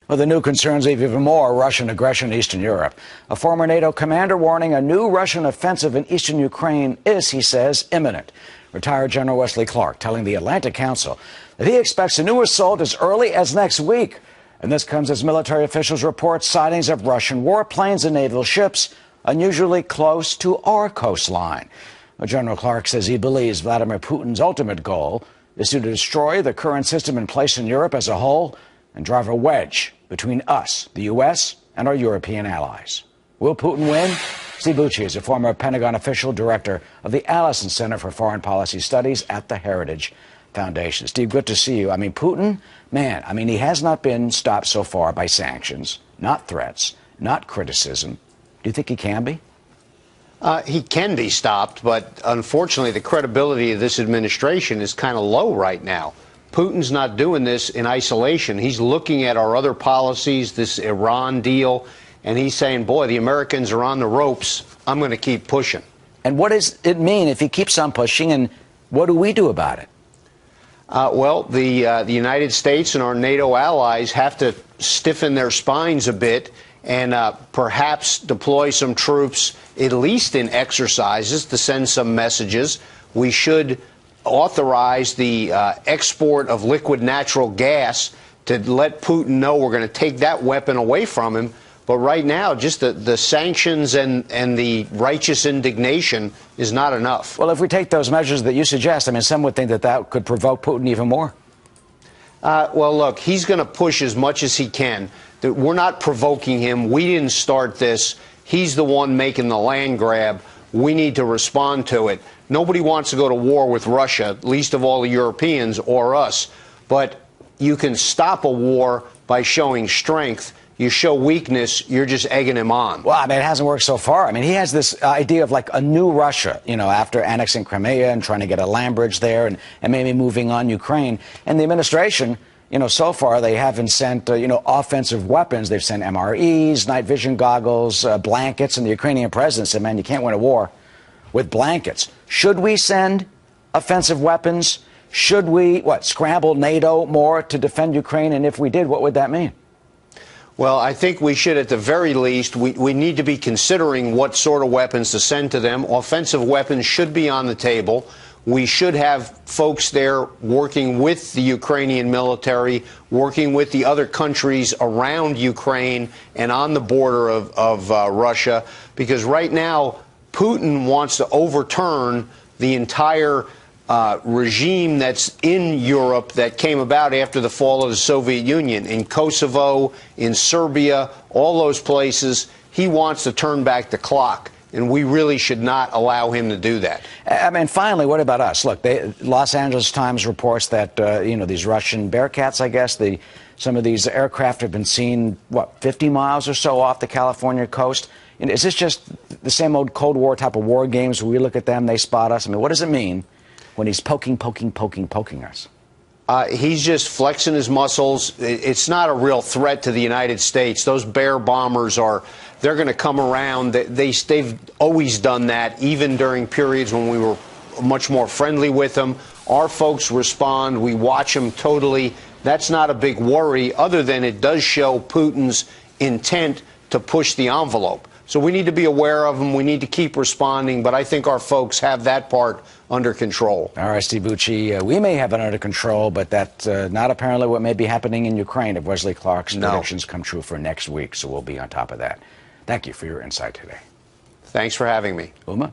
Well, the new concerns even more Russian aggression in Eastern Europe. A former NATO commander warning a new Russian offensive in eastern Ukraine is, he says, imminent. Retired General Wesley Clark telling the Atlantic Council that he expects a new assault as early as next week. And this comes as military officials report sightings of Russian warplanes and naval ships unusually close to our coastline. Well, General Clark says he believes Vladimir Putin's ultimate goal is to destroy the current system in place in Europe as a whole and drive a wedge between us, the U.S., and our European allies. Will Putin win? Steve Bucci is a former Pentagon official, director of the Allison Center for Foreign Policy Studies at the Heritage Foundation. Steve, good to see you. I mean, Putin, man, he has not been stopped so far by sanctions, not threats, not criticism. Do you think he can be? He can be stopped, but unfortunately, the credibility of this administration is kind of low right now. Putin's not doing this in isolation. He's looking at our other policies, this Iran deal, and he's saying, boy, the Americans are on the ropes. I'm going to keep pushing. And what does it mean if he keeps on pushing, and what do we do about it? Well, the United States and our NATO allies have to stiffen their spines a bit and perhaps deploy some troops, at least in exercises, to send some messages. We should authorize the export of liquid natural gas to let Putin know we're going to take that weapon away from him. But right now, just the sanctions and the righteous indignation is not enough. Well, if we take those measures that you suggest, some would think that that could provoke Putin even more. Well, look, he's going to push as much as he can. We're not provoking him. We didn't start this. He's the one making the land grab. We need to respond to it. Nobody wants to go to war with Russia, least of all the Europeans or us. But you can stop a war by showing strength. You show weakness, you're just egging him on. Well, it hasn't worked so far. He has this idea of like a new Russia, after annexing Crimea and trying to get a land bridge there and maybe moving on Ukraine. And the administration, so far they haven't sent, offensive weapons. They've sent MREs, night vision goggles, blankets, and the Ukrainian president said, man, you can't win a war with blankets. Should we send offensive weapons? Should we, scramble NATO more to defend Ukraine? And if we did, what would that mean? Well, I think we should, at the very least, we need to be considering what sort of weapons to send to them. Offensive weapons should be on the table. We should have folks there working with the Ukrainian military, working with the other countries around Ukraine and on the border of Russia, because right now Putin wants to overturn the entire regime that's in Europe that came about after the fall of the Soviet Union, in Kosovo, in Serbia, all those places. He wants to turn back the clock, and we really should not allow him to do that. Finally, what about us? Look, Los Angeles Times reports that, these Russian Bearcats, I guess, some of these aircraft have been seen, 50 miles or so off the California coast. Is this just the same old Cold War type of war games where we look at them, they spot us? What does it mean when he's poking us? He's just flexing his muscles. It's not a real threat to the United States. Those bear bombers they're going to come around. They've always done that, even during periods when we were much more friendly with them. Our folks respond. We watch them totally. That's not a big worry, other than it does show Putin's intent to push the envelope. So we need to be aware of them. We need to keep responding. But I think our folks have that part under control. All right, Steve Bucci, we may have it under control, but that's not apparently what may be happening in Ukraine if Wesley Clark's predictions come true for next week. So we'll be on top of that. Thank you for your insight today. Thanks for having me. Uma?